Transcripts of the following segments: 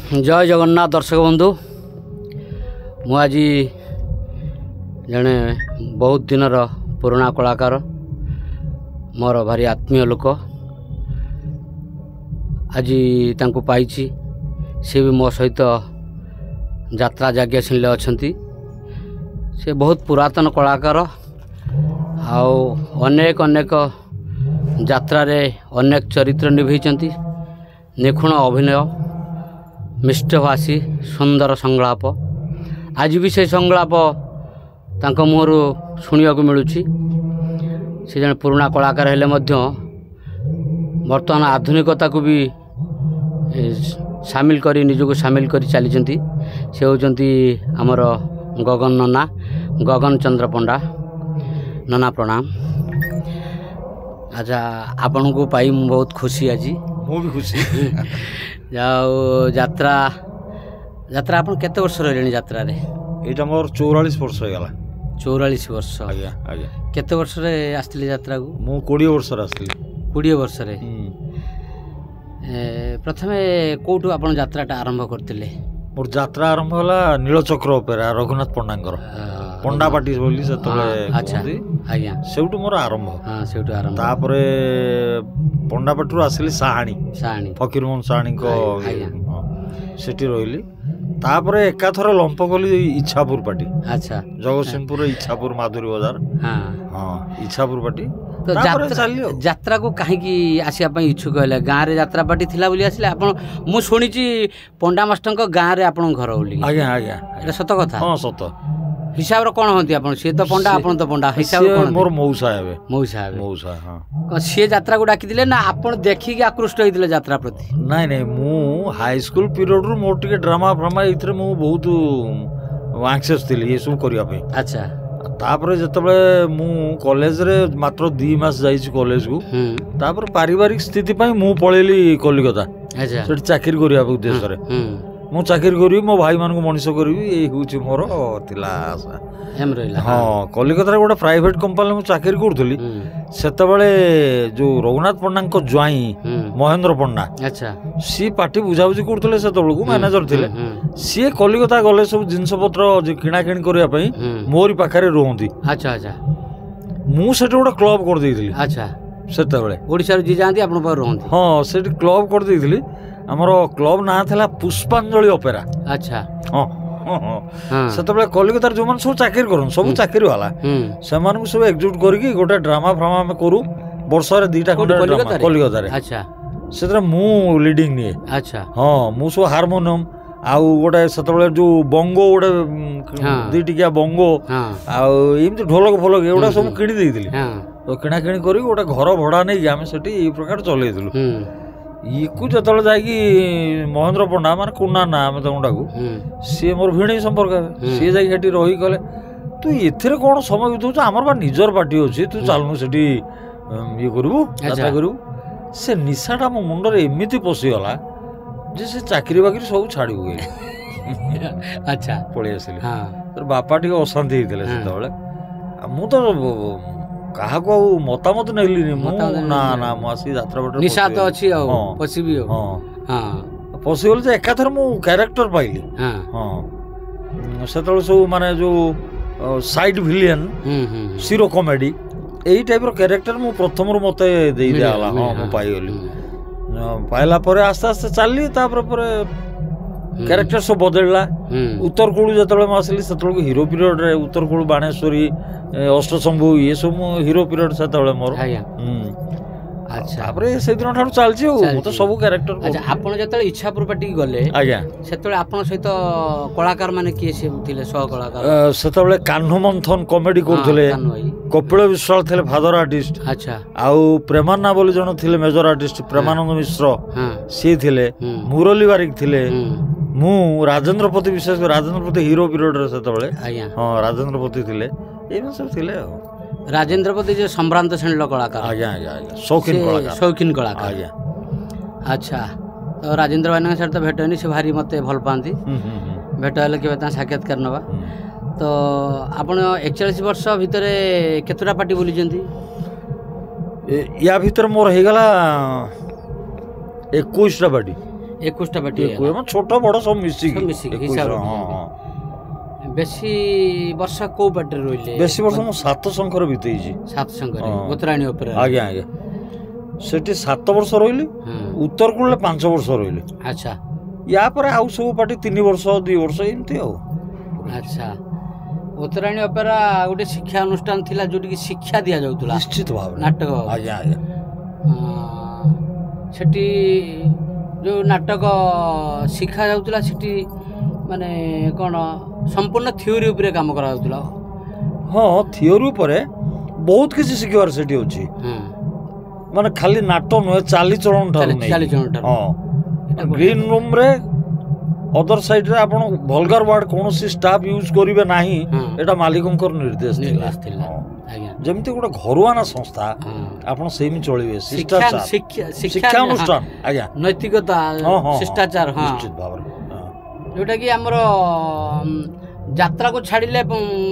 जय जगन्नाथ दर्शक बंधु मु आज जड़े बहुत दिन पुराना कलाकार मोर भारी आत्मीय लोक आज तांको पाइछि से भी मो सहित यात्रा जाग्ञा सिंहले अच्छा से बहुत पुरातन कलाकार अनेक अनेक यात्रा रे अनेक चरित्र निभैचंती निखुण अभिनय मिष्टभाषी सुंदर संलाप आज भी से संलाप तांको मुहर शुणा मिलूँ से जन पुराना कलाकार हेले मध्य वर्तमान आधुनिकता को भी सामिल करी निजको सामिल करी चली से होचंती आमर गगन नना गगन चंद्र पंडा नना प्रणाम। अच्छा आपण को पाई बहुत खुशी आज मु भी खुशी जाओ यात्रा यात्रा आपण केते वर्ष रहलेनी यात्रा रे? एटा मोर 44 वर्ष हो गला। 44 वर्ष? आज्ञा आज्ञा। केते वर्ष रे आस्तिले यात्रा को? मु 20 वर्ष रे आस्तिली। 20 वर्ष रे प्रथमे कोठू आपण यात्राटा आरंभ करथिले? मोर यात्रा आरंभ होला नीलचक्र ओपेरा रघुनाथ पंडांकर पंडा पार्टी बोली से तले। अच्छा आज्ञा। सेउटू मोर आरंभ। हां सेउटू आरंभ। तापरे पंडा पाटरू आसिली साहाणी फकीर मोहन साहाणी को सेठी रोइली। तापरे एकाथर लंप गली इच्छापुर पार्टी। अच्छा जगतसिंहपुर इच्छापुर माधुरी बाजार। हां हां इच्छापुर पार्टी। तो यात्रा को कहीं आसिया इच्छुक है? गाँव रे यात्रा पार्टी थिला बोली आसिले आपण? मु सुनिची पंडा मास्टर को गाँव रे आपण घर बोली। आज्ञा आज्ञा एटा सत कथा? हां सत। हिसाब रे कोन होंती आपण? से तो पंडा आपण तो पंडा हिसाब कोन? मोर मौसा हेबे। मौसा हेबे। मौसा हां। से यात्रा को डाकी दिले ना आपण देखि के आकृष्ट होइदिले यात्रा प्रति? नहीं नहीं मु हाई स्कूल पीरियड रु मोर टिके ड्रामा फ्रामा इथरे मु बहुत एंग्जियस थिली ये सब करिया पे। अच्छा तापर जतबे मु कॉलेज रे मात्र 2 मास जाइछि कॉलेज को। तापर पारिवारिक स्थिति पई मु पळेली कलिकता। अच्छा सेठ चाकरी करिया उद्देश्य रे मु चाकरी करी मो भाई मान को मनीष करी ए होछि मोर थिला आशा एम रहिला। हां कलिकता रे गोटे प्राइवेट कंपनी मु चाकरी करथली सेतबेले जो रघुनाथ पंडा को ज्वाई महेंद्र पंडा। अच्छा सी पार्टी बुझाबुझी करथले सेतबेल को मैनेजर थिले। सी कलिकता गले सब जिंस पत्र जे किणा किणी करिया पई मोरी पाखरे रोहंती। अच्छा अच्छा मु सेट गोटे क्लब कर देइथली। अच्छा सेतबेले ओडिसा रे जी जानती आपन पर रोहंती? हां सेट क्लब कर देइथली। हमर क्लब ना थिला पुष्पांजलि ओपेरा। अच्छा हां हां सेतबेले कलिकता जो मन सब चाकरी करन सब चाकरी वाला से मान को सब एकजुट करके गोटे ड्रामा फ्रामा में करू वर्ष रे 2टा ड्रामा कलिकता रे। अच्छा सेतरे मु लीडिंग निए। अच्छा हां मु सब हारमोनियम आउ गोटे सेतबेले जो बंगो गोटे 2 टिकिया बंगो आउ एमति ढोलक फोलक एउडा सब किणी देइथिली। तो किणा किणी करी गोटे घर भड़ा नै आमे सेठी ई प्रकार चलेइथिलु। इकु जतले जाकी महेंद्र पंडा माने कुना ना हम तंडा को सी मोर भिणी संपर्क सी जाकी हेटी रही कहले तू एथिरे कोन समय बितौछ हमर बा निजर पार्टी अछि तू चालनु सेठी ये करबू यात्रा करबू। से निशाटा मो मुंडर एमिति पसी गला जे से चाकरी बाकरी सब छाड़ी गई। अच्छा पळी आसिले। हां तर बापा ठीक अशांति हितले सेतबेले मु तो कहा को मतामत नैली ना ना मासी यात्रा बट निशा तो अछि आ पसिबी हो। हां पसिबल जे एकाथर मु कैरेक्टर पाइली। हां हां सेतल सब माने जो साइड विलियन सीरो कॉमेडी एई टाइप रो कैरेक्टर मु प्रथम रो मते देई देला। हां मु पाई गेली पाइला परे आस्ते आस्ते चलली तापर परे कैरेक्टर सब बदलला। उत्तर कोळू जतले मासली सेतल को हीरो पीरियड रे उत्तर कोळू बाणेश्वरी अष्टशंभु ये सब हीरो पीरियड सेतले मोर। अच्छा तापरे से दिन ठाडू चलछि हो तो सब कैरेक्टर। अच्छा आपण जतले इच्छापुर पार्टी गले आज्ञा सेतले आपण सहित कलाकार माने के से थिले सह कलाकार? सेतले कान्हू मंथन कॉमेडी करथले कपिल विश्वाल थिले फादर आर्टिस्ट। अच्छा आउ प्रेमानंद बोली जण थिले मेजर आर्टिस्ट प्रेमानंद मिश्र से थिले मुरली बारिक थिले मु राजेंद्रपति विशेष राजेंद्रपति हीरो पीरियड रे सेतबेले। हां राजेंद्रपति थिले एमे सब थिले। राजेंद्रपति जो संभ्रांत श्रेणी कलाकार? आज्ञा आज्ञा आज्ञा शौकीन कलाकार। शौकीन कलाकार आज्ञा। अच्छा तो राजेंद्र भाई सर तो भेट से भारी मत भल पाती भेट हेल्ले के साक्षात्कार नवा। तो आपण 41 वर्ष भितर केतटा पार्टी बुली? या भीतर मोर हो गला 21टा पार्टी। 21টা ପାର୍ଟି ଛୋଟ ବଡ ସବୁ ମିଶିକି ବେଶୀ ବର୍ଷ କୋଉ ପାର୍ଟିରେ ରହିଲେ? ବେଶୀ ବର୍ଷ ମୁଁ 7 ଶଙ୍ଖରେ ବିତେଇଛି। 7 ଶଙ୍ଖରେ ଉତ୍ତରାୟଣୀ ଅପେରା? ଆଜ୍ଞା ଆଜ୍ଞା, ସେଠି 7 ବର୍ଷ ରହିଲି, ଉତ୍ତର କୂଳରେ 5 ବର୍ଷ ରହିଲି। ଆଚ୍ଛା, ୟା ପରେ ଆଉ ସବୁ ପାର୍ଟି 3 ବର୍ଷ 2 ବର୍ଷ ଏମିତି ଆଉ। ଆଚ୍ଛା, ଉତ୍ତରାୟଣୀ ଅପେରା ଗୋଟେ ଶିକ୍ଷା ଅନୁଷ୍ଠାନ ଥିଲା ଯୋଉଠିକି ଶିକ୍ଷା ଦିଆଯାଉଥିଲା ନିଶ୍ଚିତ ଭାବରେ ନାଟକ। ଆଜ୍ଞା ଆଜ୍ଞା, ସେଠି ଯୋଉ ନାଟକ ଶିଖା ଯାଉଥିଲା ସେଠି ମାନେ କ'ଣ ସମ୍ପୂର୍ଣ୍ଣ ଥିଓରି ଉପରେ କାମ କରାଯାଉଥିଲା? ହଁ, ଥିଓରି ଉପରେ ବହୁତ କିଛି ଶିଖିବାର ସେଠି ଅଛି। ମାନେ ଖାଲି ନାଟ ନୁହେଁ, ଚାଲିଚଳନ ଠାରୁ ହଁ, ଗ୍ରୀନ ରୁମ୍ ରେ ଅଦର ସାଇଡ୍ ରେ ଆପଣ ଭଲଗାର ୱାର୍ଡ କୌଣସି ଷ୍ଟାଫ୍ ୟୁଜ୍ କରିବେ ନାହିଁ, ଏଟା ମାଲିକଙ୍କର ନିର୍ଦ୍ଦେଶ ଥିଲା। ଯେମିତି ଗୋଟେ ଘରୁଆନା ସଂସ୍ଥା ଆପଣ ସେମିତି ଚଳିବେ। ଶିକ୍ଷା ଅନୁଷ୍ଠାନ ଆଜ୍ଞା, ନୈତିକତା, ଶିଷ୍ଟାଚାର ନିଶ୍ଚିତ ଭାବରେ, ଯୋଉଟା କି ଆମର ଯାତ୍ରାକୁ ଛାଡ଼ିଲେ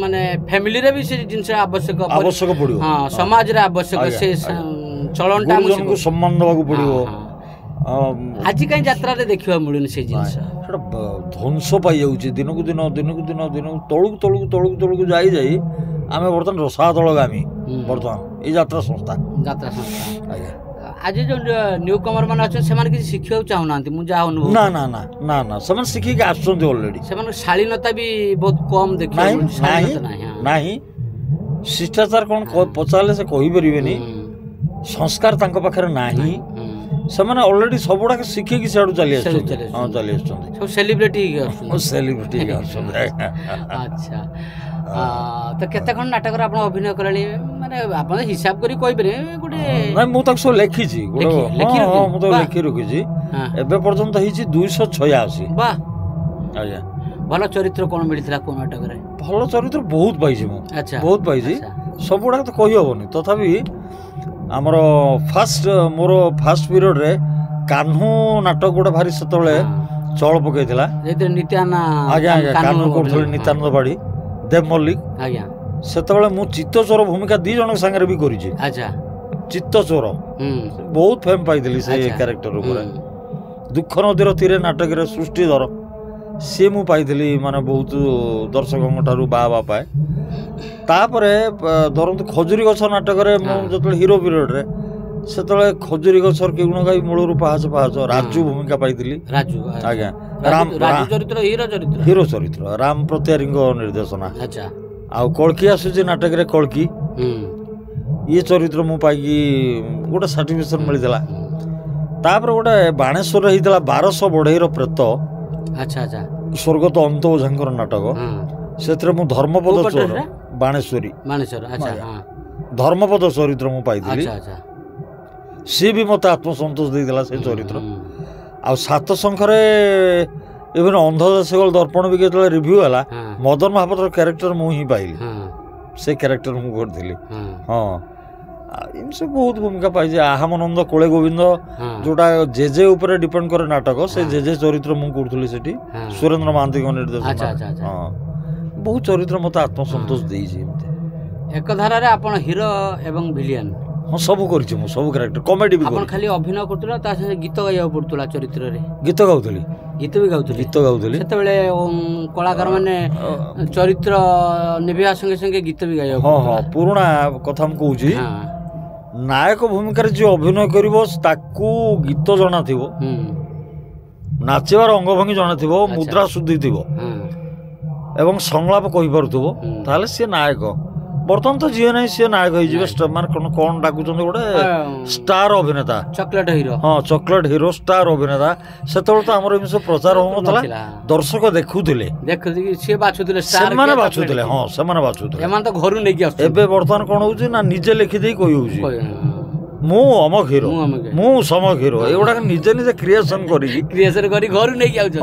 ମାନେ ଫ୍ୟାମିଲିରେ ବି ସେ ଜିନିଷ ଆବଶ୍ୟକ ପଡ଼ିବ। ହଁ, ସମାଜରେ ଆବଶ୍ୟକ, ସେ ଚଳନଟା ଆମକୁ ସମ୍ମାନ ଦେବାକୁ ପଡ଼ିବ। ଆଜି କାହିଁ ଯାତ୍ରାରେ ଦେଖିବାକୁ ମିଳୁନି ସେ ଜିନିଷ? ସେଟା ଧ୍ୱଂସ ପାଇଯାଉଛି ଦିନକୁ ଦିନ ଦିନକୁ ଦିନ ଦିନକୁ ତଳକୁ ତଳକୁ ତଳକୁ ତଳକୁ ଯାଇ ଯାଇ ଆମେ ବର୍ତ୍ତମାନ ରସାତଳଗାମୀ। ବର୍ତ୍ତମାନ ଏଇ ଯାତ୍ରା ସଂସ୍ଥା ଆଜ୍ଞା, ଆଜି ଯୋଉ ନ୍ୟୁ କମର ମାନେ ଅଛନ୍ତି ସେମାନେ କିଛି ଶିଖିବାକୁ ଚାହୁଁନାହାନ୍ତି, ମୁଁ ଯାହା ଅନୁଭବ। ନା ନା ନା ନା ନା, ସେମାନେ ଶିଖିକି ଆସୁଛନ୍ତି ଅଲରେଡି। ସେମାନଙ୍କ ଶାଳୀନତା ବି ବହୁତ କମ ଦେଖିବାକୁ ନାହିଁ। ଶିଷ୍ଟାଚାର କ'ଣ ପଚାରିଲେ ସେ କହିପାରିବେନି, ସଂସ୍କାର ତାଙ୍କ ପାଖରେ ନାହିଁ। ସେମାନେ ଅଲରେଡି ସବୁଗୁଡାକ ଶିଖିକି ସିଆଡୁ ଚାଲି ଆସୁଛନ୍ତି। ସବୁ ସେଲିବ୍ରିଟି ହେଇକି ଆସୁଛନ୍ତି। ଆଚ୍ଛା, ତ କେତେ ଖଣ୍ଡ ନାଟକରେ ଆପଣ ଅଭିନୟ କଲେଣି? ମାନେ ଆପଣ ହିସାବ କରି କହିପାରିବେ? ଗୋଟେ ନାଇଁ, ମୁଁ ତାକୁ ସବୁ ଲେଖିଛି, ମୁଁ ତାକୁ ଲେଖି ରଖିଛି। ଏବେ ପର୍ଯ୍ୟନ୍ତ ହେଇଛି 286। ବାଃ, ଆଜ୍ଞା। ଭଲ ଚରିତ୍ର କ'ଣ ମିଳିଥିଲା କୋଉ ନାଟକରେ? ଭଲ ଚରିତ୍ର ବହୁତ ପାଇଛି ମୁଁ, ବହୁତ ପାଇଛି। ସବୁଗୁଡାକ ତ କହିହବନି, ତଥାପି ଆମର ମୋର ଫାଷ୍ଟ ପିରିୟଡରେ କାହ୍ନୁ ନାଟକ ଗୋଟେ ଭାରି ସେତେବେଳେ ଚଳ ପକେଇଥିଲା। ଆଜ୍ଞା ଆଜ୍ଞା, କାହ୍ନୁ କରୁଥିଲେ ନିତ୍ୟାନନ୍ଦ ବାଡ଼ି, ଦେବ ମଲ୍ଲିକ। ଆଜ୍ଞା, ସେତେବେଳେ ମୁଁ ଚିତ୍ତଚୋର ଭୂମିକା 2 ଜଣଙ୍କ ସାଙ୍ଗରେ ବି କରିଛି। ଆଚ୍ଛା, ଚିତ୍ତଚୋର ବହୁତ ଫେମ୍ ପାଇଥିଲି ସେ କ୍ୟାରେକ୍ଟର ଉପରେ। ଦୁଃଖ ନଦୀର ତୀରେ ନାଟକରେ ସୃଷ୍ଟିଧର, ସିଏ ମୁଁ ପାଇଥିଲି ମାନେ ବହୁତ ଦର୍ଶକଙ୍କ ଠାରୁ ବାହା ପାଏ। ତାପରେ ଧରନ୍ତୁ ଖଜୁରୀ ଗଛ ନାଟକରେ ମୁଁ ଯେତେବେଳେ ହିରୋ ପିରିୟଡରେ, ସେତେବେଳେ ଖଜୁରୀ ଗଛର କେଉଣ ଗାଈ ମୂଳରୁ ପାହାଚ ରାଜୁ ଭୂମିକା ପାଇଥିଲି। ଆଜ୍ଞା, ହିରୋ ଚରିତ୍ର, ରାମ ପ୍ରତିହାରୀଙ୍କ ନିର୍ଦ୍ଦେଶନା। ଆଉ କଳ୍କି ଆସୁଛି ନାଟକରେ, କଳ୍କି ଇଏ ଚରିତ୍ର ମୁଁ ପାଇକି ଗୋଟେ ସାର୍ଟିଫିକେସନ ମିଳିଥିଲା। ତାପରେ ଗୋଟେ ବାଣେଶ୍ୱରରେ ହେଇଥିଲା 1200 ବଢ଼େଇର ପ୍ରେତ, ସ୍ୱର୍ଗତ ଅନ୍ତ ଓଝାଙ୍କର ନାଟକ। ସେଥିରେ ମୁଁ ଧର୍ମପଦ ଚୋର, ବାଣେଶ୍ୱରୀ ଧର୍ମପଦ ଚରିତ୍ର ମୁଁ ପାଇଥିଲି। ସିଏ ବି ମତେ ଆତ୍ମସନ୍ତୋଷ ଦେଇଥିଲା ସେ ଚରିତ୍ର। ଆଉ 7 ଶଙ୍ଖରେ ଇଭେନ୍ ଅନ୍ଧଦେଶଗଳ ଦର୍ପଣ ବି ଯେତେବେଳେ ରିଭ୍ୟୁ ହେଲା, ମଦନ ମହାପାତ୍ର କ୍ୟାରେକ୍ଟର ମୁଁ ହିଁ ପାଇଲି, ସେ କ୍ୟାରେକ୍ଟର ମୁଁ କରିଥିଲି। ହଁ, ଏମିତି ସବୁ ବହୁତ ଭୂମିକା ପାଇଛି। ଆହାମାନନ୍ଦ କୋଳେ ଗୋବିନ୍ଦ, ଯୋଉଟା ଜେଜେ ଉପରେ ଡିପେଣ୍ଡ କରେ ନାଟକ, ସେ ଜେଜେ ଚରିତ୍ର ମୁଁ କରୁଥିଲି ସେଠି, ସୁରେନ୍ଦ୍ର ମହାନ୍ତିଙ୍କ ନିର୍ଦ୍ଦେଶନା। ହଁ, ବହୁତ ଚରିତ୍ର ମତେ ଆତ୍ମସନ୍ତୋଷ ଦେଇଛି। ଏମିତି ଏକ ଧାରାରେ ଆପଣ ହିରୋ ଏବଂ ଭିଲିଆନ ସବୁ କରିଛି ମୁଁ, ସବୁ କ୍ୟାରେକ୍ଟର। କମେଡି ବି ଆପଣ ଖାଲି ଅଭିନୟ କରୁଥିଲା, ତା ସାଙ୍ଗେ ଗୀତ ଗାଇବାକୁ ପଡୁଥିଲା ଚରିତ୍ରରେ? ଗୀତ ଗାଉଥିଲି। ସେତେବେଳେ କଳାକାର ମାନେ ଚରିତ୍ର ନିଭିବା ସଙ୍ଗେ ସଙ୍ଗେ ଗୀତ ବି ଗାଇବାକୁ। ହଁ, ପୁରୁଣା କଥା ମୁଁ କହୁଛି। ନାୟକ ଭୂମିକାରେ ଯିଏ ଅଭିନୟ କରିବ ତାକୁ ଗୀତ ଜଣାଥିବ, ନାଚିବାର ଅଙ୍ଗଭଙ୍ଗୀ ଜଣାଥିବ, ମୁଦ୍ରା ଶୁଦ୍ଧି ଥିବ ଏବଂ ସଂଳାପ କହିପାରୁଥିବ, ତାହେଲେ ସିଏ ନାୟକ। ବର୍ତ୍ତମାନ ତ ଯିଏ ନାହିଁ ସିଏ ନାୟକ ହେଇଯିବେ। ମାନେ କ'ଣ ଡାକୁଛନ୍ତି, ଗୋଟେ ଷ୍ଟାର ଅଭିନେତା, ଚକୋଲେଟ ହିରୋ। ହଁ, ଚକୋଲେଟ ହିରୋ, ଷ୍ଟାର ଅଭିନେତା। ସେତେବେଳେ ତ ଆମର ଏମିତି ସବୁ ପ୍ରଚାର ହଉନଥିଲା, ଦର୍ଶକ ଦେଖୁଥିଲେ, ସେମାନେ ବାଛୁଥିଲେ। ହଁ, ସେମାନେ ବାଛୁଥିଲେ, ତ ଘରୁ ନେଇକି ଆସୁଥିଲେ। ଏବେ ବର୍ତ୍ତମାନ କ'ଣ ହଉଛି ନା, ନିଜେ ଲେଖିଦେଇ କହି ହଉଛି ମୁଁ ଅମକ ହିରୋ, ମୁଁ ସମକ ହିରୋ, ଏଗୁଡାକ ନିଜେ ନିଜେ କ୍ରିଏସନ କରି ଘରୁ ନେଇକି ଆଉଛନ୍ତି।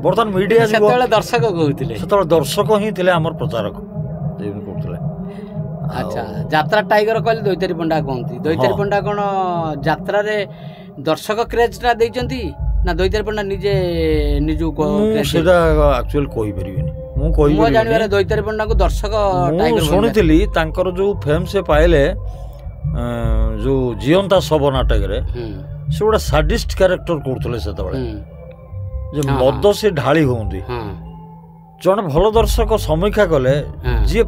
ବର୍ତ୍ତମାନ ମିଡିଆ, ସେତେବେଳେ ଦର୍ଶକ କହୁଥିଲେ, ସେତେବେଳେ ଦର୍ଶକ ହିଁ ଥିଲେ ଆମର ପ୍ରଚାରକ। ଆଚ୍ଛା, ଯାତ୍ରା ଟାଇଗର କହିଲେ ଦୈତାରୀ ପଣ୍ଡା କୁହନ୍ତି। ଦୈତାରୀ ପଣ୍ଡା କ'ଣ ଯାତ୍ରାରେ ଦର୍ଶକ କ୍ରେଜଟା ଦେଇଛନ୍ତି ନା ଦୈତାରୀ ପଣ୍ଡା ନିଜେ ନିଜକୁ? ସେଟା ଆକ୍ଚୁଆଲି କହିପାରିବିନି, ମୁଁ ଜାଣିବାରେ ଦୈତାରୀ ପଣ୍ଡାଙ୍କୁ ଦର୍ଶକ ଶୁଣିଥିଲି। ତାଙ୍କର ଯୋଉ ଫେମ୍ ସେ ପାଇଲେ ଯୋଉ ଜିଅନ୍ତା ଶବ ନାଟକରେ, ସେ ଗୋଟେ ସାଡିଷ୍ଟ କ୍ୟାରେକ୍ଟର କରୁଥିଲେ ସେତେବେଳେ ଯେ ମଦ ସେ ଢାଳି ହୁଅନ୍ତି। ଜଣେ ଭଲ ଦର୍ଶକ ସମୀକ୍ଷା କଲେ ଯିଏ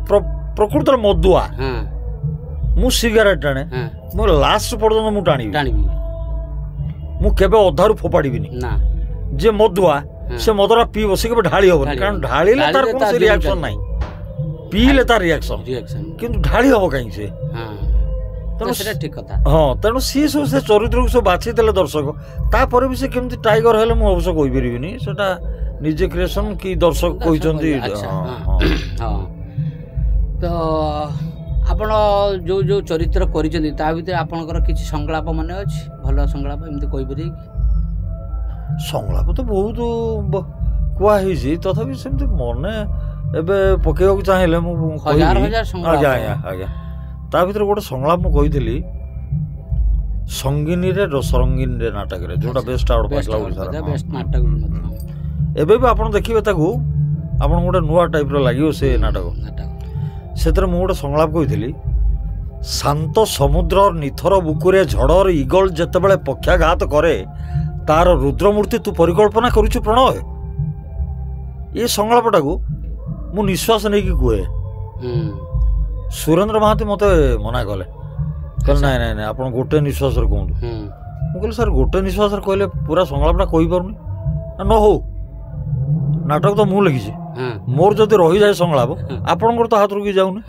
ପ୍ରକୃତରେ ମଦୁଆ, ମୁଁ ସିଗାରେଟ ଟାଣେ, ମୁଁ ଲାଷ୍ଟ ପର୍ଯ୍ୟନ୍ତ ମୁଁ ଟାଣିବି, ମୁଁ କେବେ ଅଧାରୁ ଫୋପାଡ଼ିବିନି। ଯିଏ ମଦୁଆ ସେ ମଦଟା ପିଇବ, ସେ କେବେ ଢାଳି ହବନି, କାରଣ ଢାଳିଲେ ତାର କୌଣସି ରିଆକ୍ସନ ନାହିଁ, ପିଇଲେ ତାର ରିଆକ୍ସନ, କିନ୍ତୁ ଢାଳି ହବ କାହିଁକି ସେ? ହଁ, ତେଣୁ ସିଏ ସବୁ ସେ ଚରିତ୍ରକୁ ସବୁ ବାଛିଥିଲେ ଦର୍ଶକ। ତାପରେ ବି ସେ କେମିତି ଟାଇଗର ହେଲେ ମୁଁ ଅବଶ୍ୟ କହିପାରିବିନି, ସେଟା ନିଜେ କ୍ରିଏସନ କି ଦର୍ଶକ କହିଛନ୍ତି। ତ ଆପଣ ଯୋଉ ଯୋଉ ଚରିତ୍ର କରିଛନ୍ତି ତା ଭିତରେ ଆପଣଙ୍କର କିଛି ସଂଳାପ ମନେ ଅଛି? ଭଲ ସଂଳାପ ଏମିତି କହିପାରିବେ କି? ସଂଳାପ ତ ବହୁତ କୁହା ହେଇଛି, ତଥାପି ସେମିତି ମନେ ଏବେ ପକେଇବାକୁ ଚାହିଁଲେ ମୁଁ ଆଜ୍ଞା ତା ଭିତରେ ଗୋଟେ ସଂଳାପ ମୁଁ କହିଥିଲି ସଙ୍ଗିନୀରେ ରସରଙ୍ଗୀନରେ ନାଟକରେ, ଯୋଉଟା ବେଷ୍ଟ ଆୱାର୍ଡ ପାଇଥିଲା ଓଡ଼ିଶାର। ଏବେ ବି ଆପଣ ଦେଖିବେ ତାକୁ, ଆପଣଙ୍କୁ ଗୋଟେ ନୂଆ ଟାଇପ୍ର ଲାଗିବ ସେ ନାଟକ। ସେଥିରେ ମୁଁ ଗୋଟେ ସଂଳାପ କହିଥିଲି, ଶାନ୍ତ ସମୁଦ୍ର ନିଥର ବୁକୁରେ ଝଡ଼ର ଇଗଲ ଯେତେବେଳେ ପକ୍ଷାଘାତ କରେ ତାର ରୁଦ୍ରମୂର୍ତ୍ତି ତୁ ପରିକଳ୍ପନା କରୁଛୁ ପ୍ରଣୟ। ଏ ସଂଳାପଟାକୁ ମୁଁ ନିଶ୍ୱାସ ନେଇକି କୁହେ। ସୁରେନ୍ଦ୍ର ମହାନ୍ତି ମୋତେ ମନା କଲେ, କହିଲେ ନାଇଁ ନାଇଁ ନାଇଁ ଆପଣ ଗୋଟେ ନିଶ୍ୱାସରେ କୁହନ୍ତୁ। ମୁଁ କହିଲି ସାର୍ ଗୋଟେ ନିଶ୍ୱାସରେ କହିଲେ ପୁରା ସଂଳାପଟା କହିପାରୁନି। ନ ହଉ, ନାଟକ ତ ମୁଁ ଲେଖିଛି, ମୋର ଯଦି ରହିଯାଏ ସଂଳାପ ଆପଣଙ୍କର ତ ହାତରୁ କି ଯାଉନି,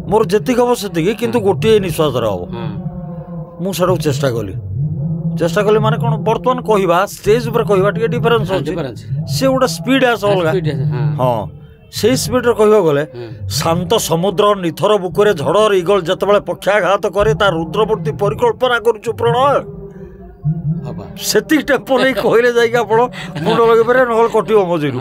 ମୋର ଯେତିକି ହବ ସେତିକି, କିନ୍ତୁ ଗୋଟିଏ ନିଶ୍ୱାସରେ ହବ। ମୁଁ ସେଟାକୁ ଚେଷ୍ଟା କଲି ମାନେ କ'ଣ, ବର୍ତ୍ତମାନ କହିବା ଷ୍ଟେଜ ଉପରେ କହିବା ଟିକେ ଡିଫରେନ୍ସ ଅଛି, ସେ ଗୋଟେ ସ୍ପିଡ ଆସେ ଅଲଗା। ହଁ, ସେଇ ସ୍ପିଡରେ କହିବାକୁ ଗଲେ, ଶାନ୍ତ ସମୁଦ୍ର ନିଥର ବୁକୁରେ ଝଡ଼ର ଇଗଲ ଯେତେବେଳେ ପକ୍ଷାଘାତ କରେ ତା ରୁଦ୍ରମୂର୍ତ୍ତି ପରିକଳ୍ପନା କରୁଛୁ ପ୍ରଣୟ, ସେତିକି ଟେମ୍ପୋ ନେଇ କହିଲେ ଯାଇକି ଆପଣ ମୁଣ୍ଡ ଲଗେଇ ପାରିବେ, ନହେଲେ କଟିବ ମଝିରୁ।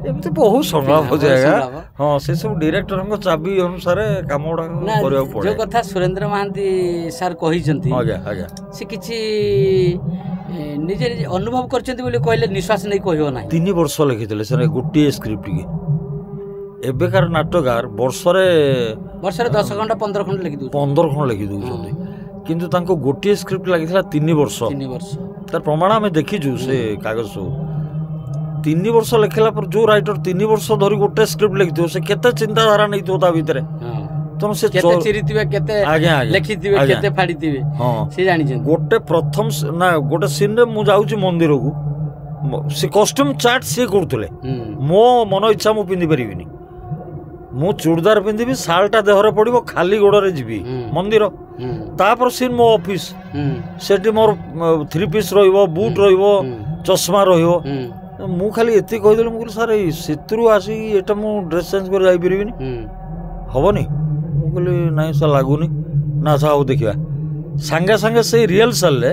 ଏମିତି ବହୁତ ସଂଳାପ ଅଛି ଆଜ୍ଞା। ହଁ, ସେ ସବୁ ଡିରେକ୍ଟରଙ୍କ ଚାବି ଅନୁସାରେ କାମ ଗୁଡାକ କରିବାକୁ ପଡେ। ଯୋଉ କଥା ସୁରେନ୍ଦ୍ର ମହାନ୍ତି ସାର୍ କହିଛନ୍ତି, ଆଜ୍ଞା ସେ କିଛି ନିଜେ ଅନୁଭବ କରିଛନ୍ତି ବୋଲି କହିଲେ ନିଶ୍ୱାସ ନେଇ କହିବ ନାହିଁ। 3 ବର୍ଷ ଲେଖିଥିଲେ ସେ ଗୋଟିଏ ସ୍କ୍ରିପ୍ଟ କି। ଏବେକାର ନାଟକକାର ବର୍ଷରେ 10 ଖଣ୍ଡ 15 ଖଣ୍ଡ ଲେଖି ଦଉଛନ୍ତି, କିନ୍ତୁ ତାଙ୍କୁ ଗୋଟିଏ ସ୍କ୍ରିପ୍ଟ ଲାଗିଥିଲା 3 ବର୍ଷ। ତାର ପ୍ରମାଣ ଆମେ ଦେଖିଛୁ ସେ କାଗଜ ସବୁ। 3 ବର୍ଷ ଲେଖିଲା ପରେ ଯୋଉ ରାଇଟର 3 ବର୍ଷ ଧରି ଗୋଟେ ସ୍କ୍ରିପ୍ଟ ଲେଖିଥିବ, ସେ କେତେ ଚିନ୍ତାଧାରା ନେଇଥିବ ତା ଭିତରେ, ତେଣୁ ସେ ଚିରିଥିବେ, କେତେ ଲେଖିଥିବେ, କେତେ ଫାଡ଼ିଥିବେ, ସେ ଜାଣିଛନ୍ତି। ଗୋଟେ ସିନରେ ମୁଁ ଯାଉଛି ମନ୍ଦିରକୁ, ସେ କଷ୍ଟ୍ୟୁମ ଚାର୍ଟ ସିଏ କରୁଥିଲେ, ମୋ ମନ ଇଚ୍ଛା ମୁଁ ପିନ୍ଧି ପାରିବିନି, ମୁଁ ଚୁଡ଼ିଦାର ପିନ୍ଧିବି, ଶାଲଟା ଦେହରେ ପଡ଼ିବ, ଖାଲି ଗୋଡ଼ରେ ଯିବି ମନ୍ଦିର। ତାପରେ ସିନ୍ ମୋ ଅଫିସ, ସେଠି ମୋର 3 ପିସ୍ ରହିବ, ବୁଟ୍ ରହିବ, ଚଷମା ରହିବ। ମୁଁ ଖାଲି ଏତିକି କହିଦେଲି, ମୁଁ କହିଲି ସାର୍ ଏଇ ସେଥିରୁ ଆସିକି ଏଇଟା ମୁଁ ଡ୍ରେସ୍ ଚେଞ୍ଜ କରି ଯାଇପାରିବିନି, ହବନି। ମୁଁ କହିଲି ନାଇଁ ସାର୍ ଲାଗୁନି। ନା ଆଚ୍ଛା ହଉ ଦେଖିବା। ସାଙ୍ଗେ ସାଙ୍ଗେ ସେଇ ରିହର୍ସାଲରେ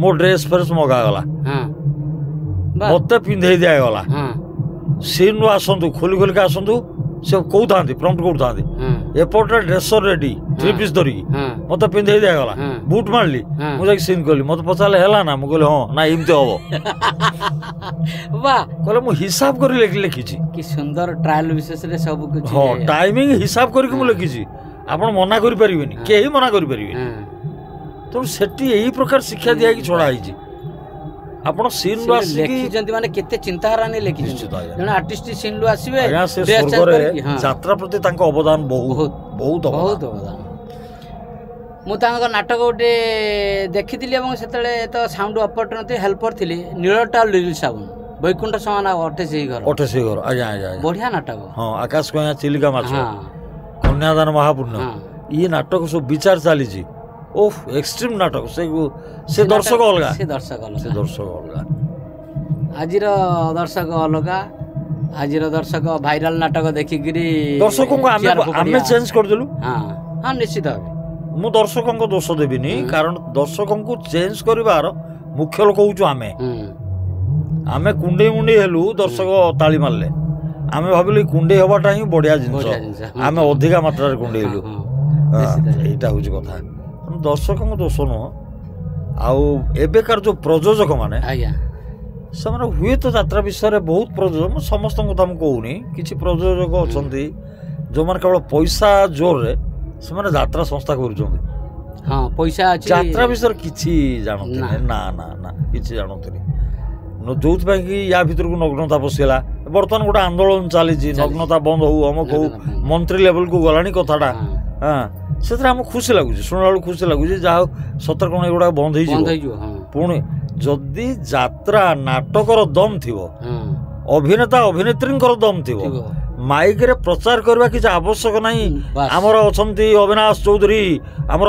ମୋ ଡ୍ରେସ୍ ଫ୍ରେସ୍ ମଗାଗଲା, ମତେ ପିନ୍ଧେଇ ଦିଆଗଲା। ସିନ୍ରୁ ଆସନ୍ତୁ, ଖୋଲିକି ଆସନ୍ତୁ, ସେ କହୁଥାନ୍ତି, ପ୍ରମ୍ପ୍ଟ କରୁଥାନ୍ତି, ଏପଟରେ ଡ୍ରେସର ରେଡି 3 ପିସ୍ ଧରିକି ମତେ ପିନ୍ଧେଇ ଦିଆଗଲା, ବୁଟ୍ ମାରିଲି, ମୁଁ ଯାଇକି ସିନ୍ କଲି। ମତେ ପଚାରିଲେ ହେଲା ନା, ମୁଁ କହିଲି ହଁ। ନା ଏମିତି ହବ। କହିଲେ ମୁଁ ହିସାବ କରି ଲେଖିଛି। କି ସୁନ୍ଦର ଟ୍ରାଏଲ ବିଶେଷରେ ସବୁ କିଛି। ହଁ, ଟାଇମିଂ ହିସାବ କରିକି ମୁଁ ଲେଖିଛି, ଆପଣ ମନା କରିପାରିବେନି, କେହି ମନା କରିପାରିବେନି। ତେଣୁ ସେଠି ଏଇ ପ୍ରକାର ଶିକ୍ଷା ଦିଆହେଇକି ଛଡ଼ା ହେଇଛି। ଆପଣ ସିନ୍ରୁ ଆସିଛନ୍ତି ମାନେ କେତେ ଚିନ୍ତାଧାରା ନେଇ ଲେଖିଛନ୍ତି। ଜଣେ ଆର୍ଟିଷ୍ଟ ସିନ୍ରୁ ଆସିବେ, ଯାତ୍ରା ପ୍ରତି ତାଙ୍କ ଅବଦାନ ବହୁତ ଅବଦାନ। ମୁଁ ତାଙ୍କ ନାଟକ ଗୋଟେ ଦେଖିଥିଲି, ଏବଂ ସେତେବେଳେ ତ ସାଉଣ୍ଡ ଅପରେଟର ନଥିଲି, ହେଲ୍ପର ଥିଲି। ନୀଳଟା ଲିରିଲ୍ ସାବୁନ, ବୈକୁଣ୍ଠ ସମାନ 28 ଘର। ଆଜ୍ଞା ବଢିଆ ନାଟକ। ହଁ, ଆକାଶ କଇଁଆ, ଚିଲିକା ମାଛ, କନ୍ୟାଦାନ ମହାପୂର୍ଣ୍ଣ, ଇଏ ନାଟକ ସବୁ ବିଚାର ଚାଲିଛି। ଓଃ, ଏକ୍ସଟ୍ରିମ୍ ନାଟକ। ସେ ଦର୍ଶକ ଅଲଗା। ଆଜିର ଦର୍ଶକ ଅଲଗା। ଆଜିର ଦର୍ଶକ ଭାଇରାଲ ନାଟକ ଦେଖିକିରି ଦର୍ଶକଙ୍କୁ ଆମେ ଚେଞ୍ଜ କରିଦେଲୁ। ହଁ, ନିଶ୍ଚିତ ଭାବେ ମୁଁ ଦର୍ଶକଙ୍କ ଦୋଷ ଦେବିନି, କାରଣ ଦର୍ଶକଙ୍କୁ ଚେଞ୍ଜ କରିବାର ମୁଖ୍ୟ ଲୋକ ହଉଛୁ ଆମେ। ଆମେ କୁଣ୍ଡେଇ ମୁଣ୍ଡେଇ ହେଲୁ, ଦର୍ଶକ ତାଳି ମାରିଲେ, ଆମେ ଭାବିଲୁ କୁଣ୍ଡେଇ ହବାଟା ହିଁ ବଢିଆ ଜିନିଷ, ଆମେ ଅଧିକା ମାତ୍ରାରେ କୁଣ୍ଡେଇ ହେଲୁ। ଏଇଟା ହଉଛି କଥା। ଦର୍ଶକଙ୍କ ଦୋଷ ନୁହଁ। ଆଉ ଏବେକାର ଯୋଉ ପ୍ରଯୋଜକ ମାନେ, ସେମାନେ ହୁଏତ ଯାତ୍ରା ବିଷୟରେ ବହୁତ ପ୍ରଯୋଜକ, ମୁଁ ସମସ୍ତଙ୍କ କଥା ମୁଁ କହୁନି, କିଛି ପ୍ରଯୋଜକ ଅଛନ୍ତି ଯୋଉମାନେ କେବଳ ପଇସା ଜୋରରେ ସେମାନେ ଯାତ୍ରା ସଂସ୍ଥା କରୁଛନ୍ତି। हाँ पैसा अछि यात्रा विषय किछि जानते ना ना ना किछि जानते जो कि या भीतर को नग्नता पशिगला बर्तमान गोटे आंदोलन चली नग्नता बंद हो अमुक हो मंत्री लेवल को गलानी कथाटा हाँ से खुशी लगुच शुणा बेलू खुशी लगुच जहाँ सतर कौन एगुड़ा बंद हो पुणी जदि यात्रा नाटकर दम थी अभिनेता अभिनेत्री दम थी माइक रे प्रचार करवा किसी आवश्यक नहीं आमर अछंती अविनाश चौधरी आमर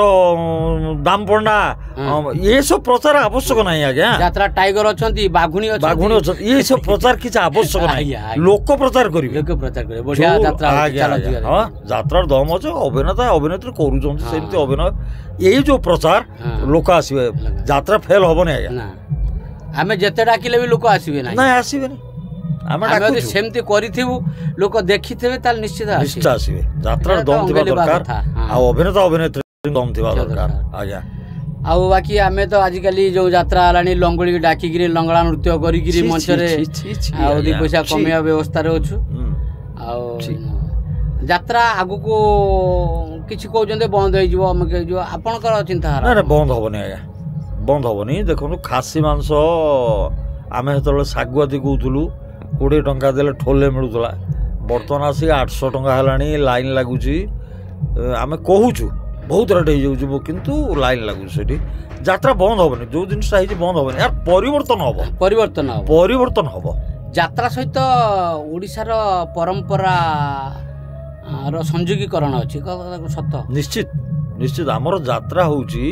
दाम पंडा ये सब प्रचार आवश्यक नहीं आज्ञा यात्रा टाइगर अछंती बाघुणी अछंती ये सब प्रचार किसी आवश्यक नहीं लोक प्रचार करिवे बढ़िया यात्रा हां यात्रा दम अछि अभिनेता अभिनेत्री करूछन सेमती अभिनय यही जो प्रचार लोक आसीबे यात्रा फेल होबनी आज्ञा हमें जते डाकिले भी लोक आसीबे नहीं आसीबे नहीं आमे सेमती करिथिबु लोक देखिथिबे ताल निश्चित आसीबे यात्रा दम थिबा दरकार आ अभिनेता अभिनेत्री दम थिबा दरकार आज्ञा आ बाकी आमे तो आजिकली जो यात्रा आलानी लंगुली डाकिगिरी लंगड़ा नृत्य करिगिरी मंच रे आ दि पैसा कमिया व्यवस्था रे अछु आ यात्रा आगु को किछि कहउजंदे बंद होई जिवो हम के जो आपनकर चिंता ना बंद होबनी आज्ञा बंद होबनी देखो खासी मांस आमे हेतले सागुआती कहउथुलु 20 टंका देले ठोले मिलुला बर्तमान आसी 800 टंका हेलानी लाइन लागुची आमे कहूछु बहुत रेट हो जाऊ किंतु लाइन लागुची यात्रा बंद होबनी जो दिन बंद होबनी यार परिवर्तन होबो यात्रा सहित ओडिसा रो परंपरा रो संयोगीकरण अछि सत निश्चित आमर यात्रा होउची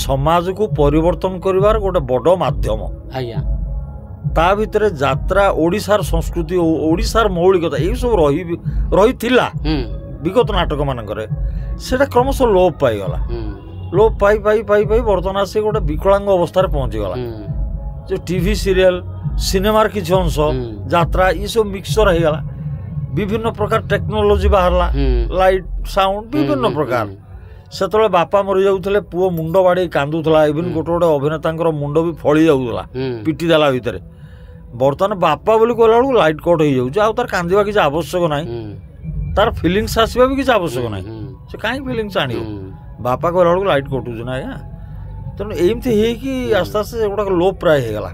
समाज को परिवर्तन करिवार गोटे बड़ माध्यम आज्ञा ता भितर यात्रा ओडिसार संस्कृति ओडिसार मौलिकता ये सब रही थिला विगत नाटक मानकरे सेटा क्रमश लोप पाईगला लोप पाई पाई पाई पाई बर्तमान आसी गोटे विकलांग अवस्था पहुंची गला जो टीवी सीरियल सिनेमार किछि अंश यात्रा ये सब मिक्सचर हो गला विभिन्न प्रकार टेक्नोलोजी बाहरला लाइट साउंड विभिन्न प्रकार सेतले बापा मरी जाउथले पुओ मुंड बाड़ी कांदुथला इवन गोटे गोटे अभिनेता मुंड भी फली जाउथला पिटी देला भितर बर्तमान बापा बोली कहला बेलू लाइट कट हो जाउछ आ तार कांदिबा किछि आवश्यक नाही तार फीलिंग्स आसीबा भी किछि आवश्यक नाही से काई फीलिंग्स आनियो बापा कहला बेलू लाइट कटुछ ना आज्ञा तेणु एमती हे कि आस्ते आस्ते गोटा लोप प्राय हो गला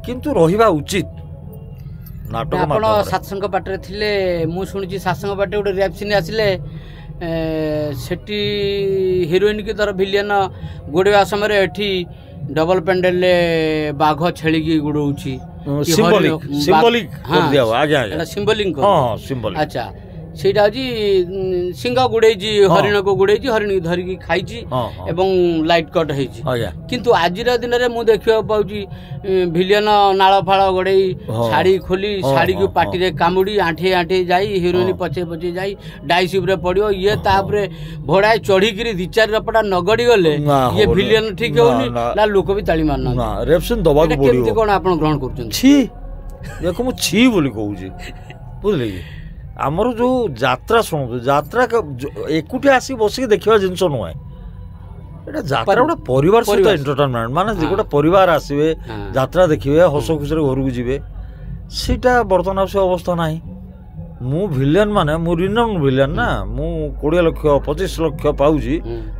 किंतु रहिबा उचित नाटक आपण सत्संग पाटरे थिले मु सुनिछि सत्संग पाटे गोटे रैप सीन आसिले सेठी हिरोइन की तरह विलियन गुड़वा समय एठी डबल पेंडल बाघ छेली की गुड़ौची सिंबलिक कर दिया आगे आगे सिंबलिक हां सिंबलिक अच्छा सेटा जी सिंह गुड़ेजी हरिण को गुड़ेजी हरिण धरिकी खाइची एवं लाइट कट होइची किंतु आजिर दिन रे मु देखियो पाउची विलियन नाळ फाळ गडई साड़ी खोली साड़ी को पाटी रे कामुडी आंठे आंठे जाई हिरोइन पछे पछे जाई डाइस ऊपर पड़ियो ये तापरे भोडाय चढ़ी गिरी दि चार रपटा नगडी गले ये विलियन ठीक होनी ला लोक भी ताली मारना ना रेप्सन दबा को पड़ियो केमति कोन आपण ग्रहण करछन छी देखो मु छी बोली कहूची बुझले आमर जो यात्रा शुणु यात्रा एकुटी आसी बसिक देखा जिनस नुहे यात्रा गोटे परिवार सहित एंटरटेनमेंट माने गोटे परिवार आसवे यात्रा देखिए हस खुशी घर को जी सीटा बर्तमान से अवस्था ना मु विलेन माने मु रिनाउंड विलेन ना मु 20 लाख 25 लाख पाउजी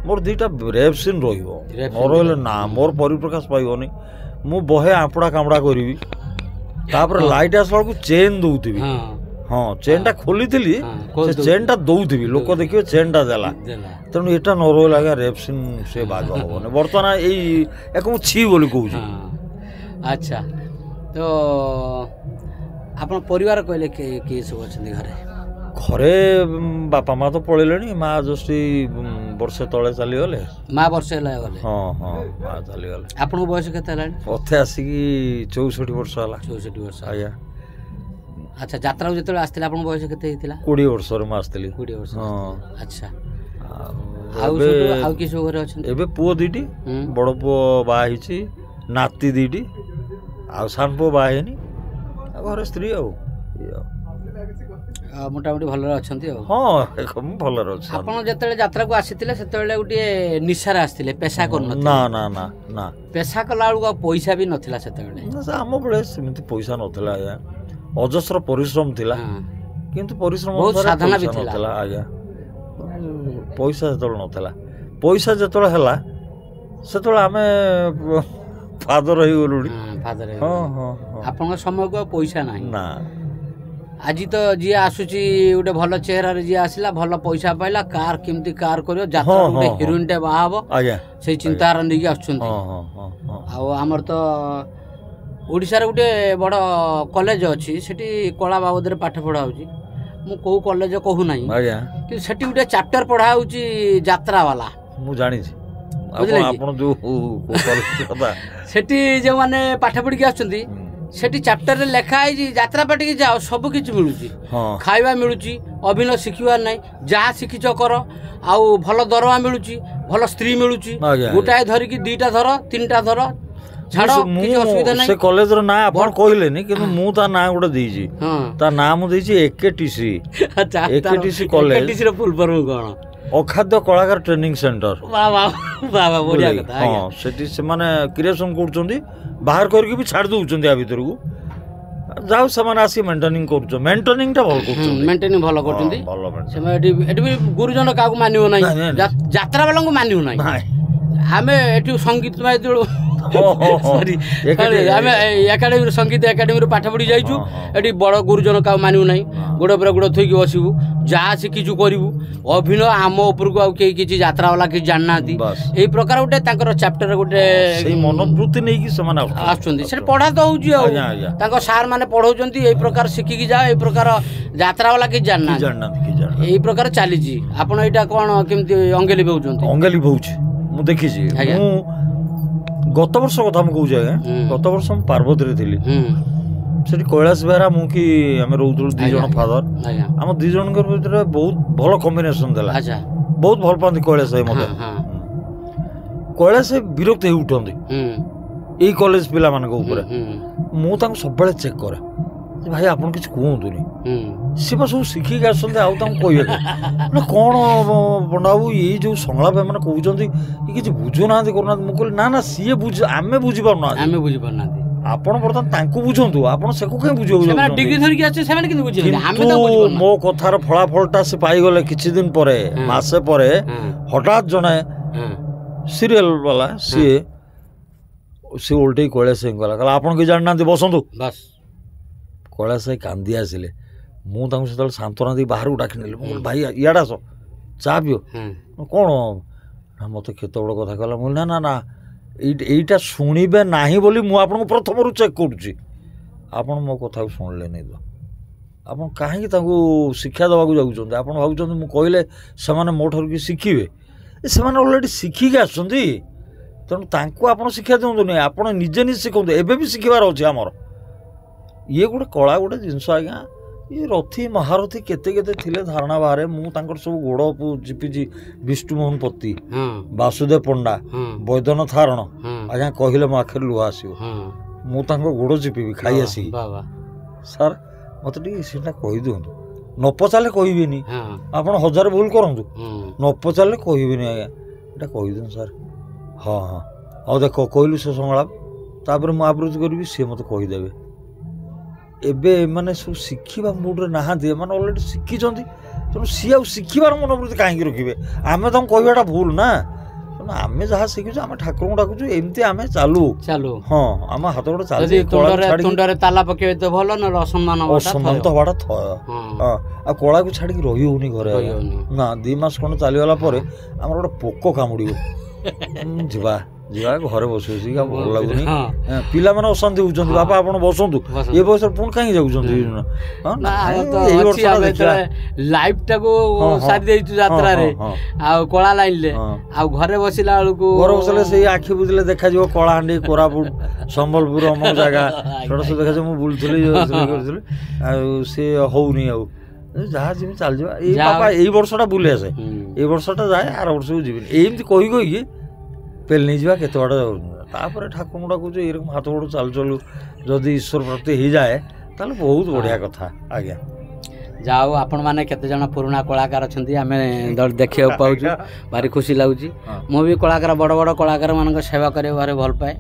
मोर दुईटा रेप सीन रहिबो न ना मोर परिप्रकाश पाइबनी मु बहे आपड़ा कामड़ा करी तापर लाइट आसला को चेन दउथिबी हाँ चेन टा खोली थी चेन टा दौथी लोक देखिए चेन टा देला तेणु यहाँ न रहा आज्ञा रेपसिन से बाघ हम बर्तमान यही छी बोली कहूँ अच्छा तो आप परिवार कहले किए सब अच्छा घरे घरे बापा माँ तो पड़े माँ जस्ट वर्षे तले चलीगले माँ वर्षे गले हाँ हाँ माँ चलीगले आपन बयस केते मते आसिकी 64 वर्ष है 64 वर्ष आज्ञा अच्छा यात्रा जो आसते आप बयस के 20 वर्ष आसती 20 वर्ष अच्छा आउ कि सब घरे अच्छा एबे पुओ दीटी बड़ पुओ बाही नाती दीटी आ सान पुओ बाहेनी घर स्त्री मोटामोटी भल अच्छा हाँ भल आप जो यात्रा को आसी गोटे निशार आसते पेशा कर ना ना ना ना पेशा कला पैसा भी नाला से आम बेले सेमती पैसा नाला आज्ञा अजस्र परिश्रम थिला किंतु परिश्रम बहुत साधना भी थिला आज्ञा पैसा सेतल नथला ପଇସା ଯେତେବେଳେ ହେଲା ସେତେବେଳେ ଆମେ ଫାଦର ହେଇଗଲୁଣି। ହଁ ହଁ ଆପଣଙ୍କ ସମୟକୁ ଆଉ ପଇସା ନାହିଁ ନା। ଆଜି ତ ଯିଏ ଆସୁଛି ଗୋଟେ ଭଲ ଚେହେରାରେ ଯିଏ ଆସିଲା ଭଲ ପଇସା ପାଇଲା କାର୍ କେମିତି କାର୍ କରିବ ଯାତ୍ରା ଗୋଟେ ହିରୋଇନ୍ ଟେ ବାହା ହବ ସେଇ ଚିନ୍ତାଧାରା ନେଇକି ଆସୁଛନ୍ତି। ଆଉ ଆମର ତ ଓଡ଼ିଶାରେ ଗୋଟେ ବଡ଼ କଲେଜ ଅଛି ସେଠି କଳା ବାବଦରେ ପାଠ ପଢ଼ା ହେଉଛି। ମୁଁ କେଉଁ କଲେଜ କହୁନାହିଁ କିନ୍ତୁ ସେଠି ଗୋଟେ ଚାପ୍ଟର ପଢ଼ା ହେଉଛି ଯାତ୍ରା ବାଲା। ମୁଁ ଜାଣିଛି ସେଠି ଯେଉଁମାନେ ପାଠ ପଢ଼ିକି ଆସୁଛନ୍ତି ସେଠି ଚାପ୍ଟରରେ ଲେଖା ହେଇଛି ଯାତ୍ରା ପାଟିକି ଯାଅ ସବୁ କିଛି ମିଳୁଛି ଖାଇବା ମିଳୁଛି ଅଭିନୟ ଶିଖିବାର ନାହିଁ ଯାହା ଶିଖିଛ କର ଆଉ ଭଲ ଦରମା ମିଳୁଛି ଭଲ ସ୍ତ୍ରୀ ମିଳୁଛି ଗୋଟାଏ ଧରିକି 2ଟା ଧର 3ଟା ଧର ଛାଡ଼ କିଛି ଅସୁବିଧା ନାହିଁ। ସେ କଲେଜର ନାଁ ଆପଣ କହିଲେନି କିନ୍ତୁ ମୁଁ ତା ନାଁ ଗୋଟେ ଦେଇଛି ତା ନାଁ ମୁଁ ଦେଇଛି ଏକେଟିସି କଲେଜ ଫୁଲ୍ ଫର୍ମ କ'ଣ ଅଖାଦ୍ୟ କଳାକାର ଟ୍ରେନିଂ ସେଣ୍ଟର। ସେଠି ସେମାନେ କ୍ରିଏସନ କରୁଛନ୍ତି ବାହାର କରିକି ବି ଛାଡ଼ି ଦଉଛନ୍ତି ଆ ଭିତରକୁ ଯାଉ ସେମାନେ ଆସି ମେଣ୍ଟେନିଂ କରୁଛନ୍ତି ମେଣ୍ଟେନିଂଟା ଭଲ କରୁଛନ୍ତି ମେଣ୍ଟେନିଂ ଭଲ କରୁଛନ୍ତି ଏଠି ବି ଗୁରୁଜନ କାହାକୁ ମାନିବ ନାହିଁ ଯାତ୍ରା ବାଲାଙ୍କୁ ମାନିବ ନାହିଁ। ଆମେ ଏଠି ସଙ୍ଗୀତ ଆମେ ଏକାଡେମୀରୁ ସଙ୍ଗୀତ ଏକାଡେମୀରୁ ପାଠ ପଢ଼ି ଯାଇଛୁ ଏଠି ବଡ଼ ଗୁରୁଜନ କାହାକୁ ମାନିବୁ ନାହିଁ ଗୋଡ଼ ଉପରେ ଗୋଡ଼ ଥୋଇକି ବସିବୁ ଯାହା ଶିଖିଛୁ କରିବୁ ଅଭିନୟ ଆମ ଉପରକୁ ଆଉ କେହି କିଛି ଯାତ୍ରା ବାଲା କିଛି ଜାଣିନାହାନ୍ତି ଏଇ ପ୍ରକାର ଗୋଟେ ତାଙ୍କର ଚାପ୍ଟର ଗୋଟେ ମନୋବୃତ୍ତି ନେଇକି ସେମାନେ ଆସୁଛନ୍ତି ସେଠି ପଢ଼ା ତ ହେଉଛି ଆଉ ତାଙ୍କ ସାର୍ ମାନେ ପଢ଼ଉଛନ୍ତି ଏଇ ପ୍ରକାର ଶିଖିକି ଯାଅ ଏଇ ପ୍ରକାର ଯାତ୍ରା ବାଲା କିଛି ଜାଣିନାହାନ୍ତି ଏଇ ପ୍ରକାର ଚାଲିଛି। ଆପଣ ଏଇଟା କ'ଣ କେମିତି ଅଙ୍ଗେଲି ବହୁଛନ୍ତି? ଅଙ୍ଗେଲି ବହୁଛି ମୁଁ ଦେଖିଛି। ମୁଁ ଗତ ବର୍ଷ କଥା ମୁଁ କହୁଛି ଆଜ୍ଞା ଗତ ବର୍ଷ ମୁଁ ପାର୍ବତୀରେ ଥିଲି ସେଠି କୈଳାସ ବେହେରା ମୁଁ କି ଆମେ ରହୁଥିଲୁ 2 ଜଣ ଫାଦର ଆମ 2 ଜଣଙ୍କ ଭିତରେ ବହୁତ ଭଲ କମ୍ବିନେସନ ଥିଲା ବହୁତ ଭଲ ପାଆନ୍ତି କୈଳାସ ମତେ କୈଳାସ ବିରକ୍ତ ହେଇ ଉଠନ୍ତି ଏଇ କଲେଜ ପିଲାମାନଙ୍କ ଉପରେ। ମୁଁ ତାଙ୍କୁ ସବୁବେଳେ ଚେକ୍ କରେ ଭାଇ ଆପଣ କିଛି କୁହନ୍ତୁନି ସେ ବା ସବୁ ଶିଖିକି ଆସୁଛନ୍ତି ଆଉ ତାଙ୍କୁ କହିବେ ନା କ'ଣ ପଣ୍ଡାବାବୁ ଏଇ ଯେଉଁ ସଂଳାପ ଏମାନେ କହୁଛନ୍ତି କିଛି ବୁଝୁନାହାନ୍ତି କରୁନାହାନ୍ତି। ମୁଁ କହିଲି ନା ସିଏ ଆମେ ବୁଝିପାରୁନାହାନ୍ତି ଆପଣ ବର୍ତ୍ତମାନ ତାଙ୍କୁ ବୁଝନ୍ତୁ ଆପଣ ସେକୁ କାହିଁ ବୁଝିବାକୁ ମୋ କଥାର ଫଳାଫଳଟା ସେ ପାଇଗଲେ କିଛି ଦିନ ପରେ ମାସେ ପରେ ହଠାତ୍ ଜଣେ ସିରିଏଲ ବାଲା ସିଏ ଓଲଟେଇ କୈଳାସ ଗଲା କହିଲା ଆପଣ କିଛି ଜାଣିନାହାନ୍ତି ବସନ୍ତୁ। କୈଳାସ କାନ୍ଦି ଆସିଲେ ମୁଁ ତାଙ୍କୁ ସେତେବେଳେ ସାନ୍ତ୍ୱନା ଦେଇ ବାହାରକୁ ଡାକି ନେଲି ମୁଁ କହିଲି ଭାଇ ଇଆଡ଼େ ଆସ ଚା ପିଅ କ'ଣ ନା ମୋତେ କେତେ ବଡ଼ କଥା କହିଲା। ମୁଁ କହିଲି ନା ଏଇଟା ଶୁଣିବେ ନାହିଁ ବୋଲି ମୁଁ ଆପଣଙ୍କୁ ପ୍ରଥମରୁ ଚେକ୍ କରୁଛି ଆପଣ ମୋ କଥାକୁ ଶୁଣିଲେନି ତ ଆପଣ କାହିଁକି ତାଙ୍କୁ ଶିକ୍ଷା ଦେବାକୁ ଯାଉଛନ୍ତି? ଆପଣ ଭାବୁଛନ୍ତି ମୁଁ କହିଲେ ସେମାନେ ମୋ ଠାରୁ କି ଶିଖିବେ? ସେମାନେ ଅଲରେଡ଼ି ଶିଖିକି ଆସୁଛନ୍ତି ତେଣୁ ତାଙ୍କୁ ଆପଣ ଶିକ୍ଷା ଦିଅନ୍ତୁନି ଆପଣ ନିଜେ ଶିଖନ୍ତୁ ଏବେ ବି ଶିଖିବାର ଅଛି ଆମର। ଇଏ ଗୋଟେ କଳା ଗୋଟେ ଜିନିଷ ଆଜ୍ଞା ଇଏ ରଥୀ ମହାରଥୀ କେତେ କେତେ ଥିଲେ ଧାରଣା ବାହାରେ ମୁଁ ତାଙ୍କର ସବୁ ଗୋଡ଼ ଚିପିଛି ବିଷ୍ଣୁମୋହନ ପତି ବାସୁଦେବ ପଣ୍ଡା ବୈଦ୍ୟନାଥ ହାରଣ ଆଜ୍ଞା କହିଲେ ମୋ ଆଖିରେ ଲୁହ ଆସିବ ମୁଁ ତାଙ୍କ ଗୋଡ଼ ଚିପିବି ଖାଇ ଆସିକି ସାର୍ ମୋତେ ଟିକେ ସେଇଟା କହିଦିଅନ୍ତୁ ନ ପଚାରିଲେ କହିବିନି ଆପଣ 1000 ଭୁଲ କରନ୍ତୁ ନ ପଚାରିଲେ କହିବିନି ଆଜ୍ଞା ଏଇଟା କହିଦିଅନ୍ତୁ ସାର୍। ହଁ ଆଉ ଦେଖ କହିଲୁ ସେ ସଂଳାପ ତାପରେ ମୁଁ ଆବୃତ୍ତି କରିବି ସିଏ ମୋତେ କହିଦେବେ। ଏବେ ଏମାନେ ସବୁ ଶିଖିବା ମୁଡ଼ରେ ନାହାନ୍ତି ଏମାନେ ଅଲରେଡ଼ି ଶିଖିଛନ୍ତି ତେଣୁ ସିଏ ଆଉ ଶିଖିବାର ମନୋବୃତ୍ତି କାହିଁକି ରଖିବେ? ଆମେ ତାଙ୍କୁ କହିବାଟା ଭୁଲ ନା ତେଣୁ ଆମେ ଯାହା ଶିଖୁଛୁ ଆମେ ଠାକୁରଙ୍କୁ ଡାକୁଛୁ ଏମିତି ଆମେ ଚାଲୁ ହଁ ଆମ ହାତ ଗୋଡ଼ ଚାଲିଛି ତାଲା ପକେଇବେ ତ ଭଲ ନହେଲେ ଅସମ୍ମାନ ତ ହବାଟା ଥୟ ଆଉ କଳାକୁ ଛାଡ଼ିକି ରହି ହଉନି ଘରେ ନା 2 ମାସ ଖଣ୍ଡେ ଚାଲିଗଲା ପରେ ଆମର ଗୋଟେ ପୋକ କାମୁଡ଼ିବ ଯିବା ଘରେ ବସି ବସିକି ଆଉ ଭଲ ଲାଗୁନି ପିଲାମାନେ ଅଶାନ୍ତି ହଉଛନ୍ତି ବାପା ଆପଣ ବସନ୍ତୁ ଏ ବୟସରେ ପୁଣି କାହିଁକି ଯାଉଛନ୍ତି? ଲାଇଫଟାକୁ ସାରି ଦେଇଛୁ ଯାତ୍ରାରେ ଆଉ କଳା ଲାଇନରେ ଆଉ ଘରେ ବସିଲା ବେଳକୁ ସେଇ ଆଖି ବୁଝିଲେ ଦେଖାଯିବ କଳାହାଣ୍ଡି କୋରାପୁଟ ସମ୍ବଲପୁର ଅମକ ଜାଗା ସେଟା ସବୁ ଦେଖାଯିବ। ମୁଁ ବୁଲୁଥିଲି କରୁଥିଲି ଆଉ ସେ ହଉନି ଆଉ ଯାହା ଯେମିତି ଚାଲିଯିବା ଏଇ ବାପା ଏଇ ବର୍ଷଟା ବୁଲି ଆସେ ଏଇ ବର୍ଷଟା ଯାଏ ଆର ବର୍ଷକୁ ଯିବିନି ଏମିତି କହିକି ପେଲି ନେଇଯିବା କେତେ ବାଟ ତାପରେ ଠାକୁରଙ୍କୁ ଡାକୁଛୁ ଏରକମ ହାତ ଗୋଡ଼ ଚାଲୁ ଯଦି ଈଶ୍ୱର ପ୍ରାପ୍ତି ହେଇଯାଏ ତାହେଲେ ବହୁତ ବଢ଼ିଆ କଥା ଆଜ୍ଞା। ଯାହା ହଉ ଆପଣମାନେ କେତେଜଣ ପୁରୁଣା କଳାକାର ଅଛନ୍ତି ଆମେ ଦେଖିବାକୁ ପାଉଛୁ ଭାରି ଖୁସି ଲାଗୁଛି। ମୁଁ ବି କଳାକାର ବଡ଼ ବଡ଼ କଳାକାରମାନଙ୍କ ସେବା କରିବାକୁ ଭାରି ଭଲ ପାଏ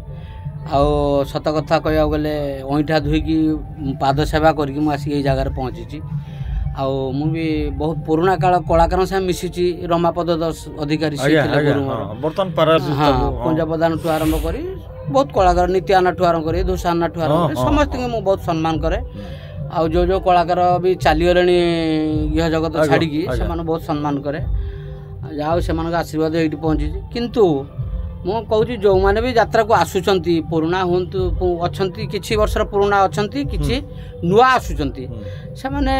ଆଉ ସତ କଥା କହିବାକୁ ଗଲେ ଅଇଁଠା ଧୋଇକି ପାଦ ସେବା କରିକି ମୁଁ ଆସିକି ଏଇ ଜାଗାରେ ପହଞ୍ଚିଛି ଆଉ ମୁଁ ବି ବହୁତ ପୁରୁଣା କାଳ କଳାକାରଙ୍କ ସାଙ୍ଗେ ମିଶିଛି ରମାପଦ ଦାସ ଅଧିକାରୀ କୁଞ୍ଜ ପ୍ରଧାନଠୁ ଆରମ୍ଭ କରି ବହୁତ କଳାକାର ନିତ୍ୟାନାଠୁ ଆରମ୍ଭ କରି ଧୂଷାନାଠୁ ଆରମ୍ଭ କରି ସମସ୍ତଙ୍କୁ ମୁଁ ବହୁତ ସମ୍ମାନ କରେ। ଆଉ ଯେଉଁ କଳାକାର ବି ଚାଲିଗଲେଣି ଇହ ଜଗତ ଛାଡ଼ିକି ସେମାନଙ୍କୁ ବହୁତ ସମ୍ମାନ କରେ। ଯାହା ହଉ ସେମାନଙ୍କ ଆଶୀର୍ବାଦ ଏଇଠି ପହଞ୍ଚିଛି। କିନ୍ତୁ ମୁଁ କହୁଛି ଯେଉଁମାନେ ବି ଯାତ୍ରାକୁ ଆସୁଛନ୍ତି ପୁରୁଣା ହୁଅନ୍ତୁ ଅଛନ୍ତି କିଛି ବର୍ଷର ପୁରୁଣା ଅଛନ୍ତି କିଛି ନୂଆ ଆସୁଛନ୍ତି ସେମାନେ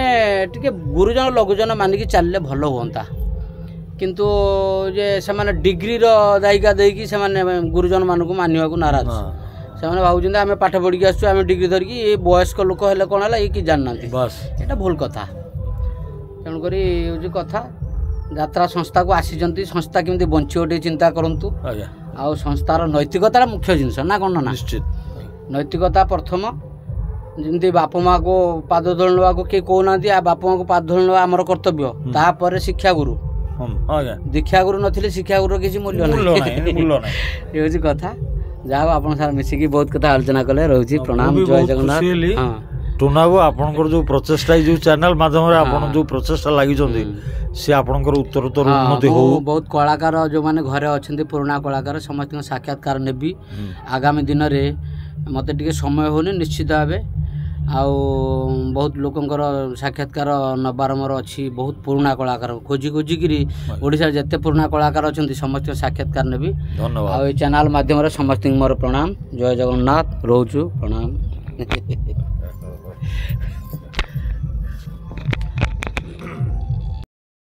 ଟିକେ ଗୁରୁଜନ ଲଘୁଜନ ମାନିକି ଚାଲିଲେ ଭଲ ହୁଅନ୍ତା। କିନ୍ତୁ ଯେ ସେମାନେ ଡିଗ୍ରୀର ଦାୟିକା ଦେଇକି ସେମାନେ ଗୁରୁଜନମାନଙ୍କୁ ମାନିବାକୁ ନାରାଜ। ସେମାନେ ଭାବୁଛନ୍ତି ଆମେ ପାଠ ପଢ଼ିକି ଆସୁଛୁ ଆମେ ଡିଗ୍ରୀ ଧରିକି ଏ ବୟସ୍କ ଲୋକ ହେଲେ କ'ଣ ହେଲା ଇଏ କି ଜାଣିନାହାନ୍ତି। ଏଇଟା ଭୁଲ କଥା। ତେଣୁକରି ହେଉଛି କଥା ଯାତ୍ରା ସଂସ୍ଥାକୁ ଆସିଛନ୍ତି ସଂସ୍ଥା କେମିତି ବଞ୍ଚିବ ଟିକେ ଚିନ୍ତା କରନ୍ତୁ। ଆଉ ସଂସ୍ଥାର ନୈତିକତାର ମୁଖ୍ୟ ଜିନିଷ ନା କ'ଣ ନା ନିଶ୍ଚିତ ନୈତିକତା ପ୍ରଥମ। ଯେମିତି ବାପା ମାଆକୁ ପାଦ ଧୂଳି ନେବାକୁ କେହି କହୁନାହାନ୍ତି ବାପା ମାଆକୁ ପାଦ ଧୂଳି ନେବା ଆମର କର୍ତ୍ତବ୍ୟ। ତାପରେ ଶିକ୍ଷାଗୁରୁ ଦୀକ୍ଷାଗୁରୁ ନଥିଲେ ଶିକ୍ଷାଗୁରୁର କିଛି ମୂଲ୍ୟ ନାହିଁ। ଏ ହେଉଛି କଥା। ଯାହା ହଉ ଆପଣଙ୍କ ସାଙ୍ଗରେ ମିଶିକି ବହୁତ କଥା ଆଲୋଚନା କଲେ। ରହୁଛି ପ୍ରଣାମ ଜୟ ଜଗନ୍ନାଥ। ଟୁନାବାବୁ ଆପଣଙ୍କର ଯେଉଁ ପ୍ରଚେଷ୍ଟା ଯେଉଁ ଚ୍ୟାନେଲ ମାଧ୍ୟମରେ ଆପଣ ଯେଉଁ ପ୍ରଚେଷ୍ଟା ଲାଗିଛନ୍ତି ସେ ଆପଣଙ୍କର ଉତ୍ତରୋତ୍ତର ଉନ୍ନତି ହଉ। ବହୁତ କଳାକାର ଯେଉଁମାନେ ଘରେ ଅଛନ୍ତି ପୁରୁଣା କଳାକାର ସମସ୍ତଙ୍କ ସାକ୍ଷାତକାର ନେବି ଆଗାମୀ ଦିନରେ। ମୋତେ ଟିକେ ସମୟ ହେଉନି ନିଶ୍ଚିତ ଭାବେ ଆଉ ବହୁତ ଲୋକଙ୍କର ସାକ୍ଷାତକାର ନେବାର ମୋର ଅଛି। ବହୁତ ପୁରୁଣା କଳାକାର ଖୋଜି ଖୋଜିକିରି ଓଡ଼ିଶାରେ ଯେତେ ପୁରୁଣା କଳାକାର ଅଛନ୍ତି ସମସ୍ତଙ୍କ ସାକ୍ଷାତକାର ନେବି। ଧନ୍ୟବାଦ। ଆଉ ଏଇ ଚ୍ୟାନେଲ ମାଧ୍ୟମରେ ସମସ୍ତଙ୍କୁ ମୋର ପ୍ରଣାମ ଜୟ ଜଗନ୍ନାଥ। ରହୁଛୁ ପ୍ରଣାମ।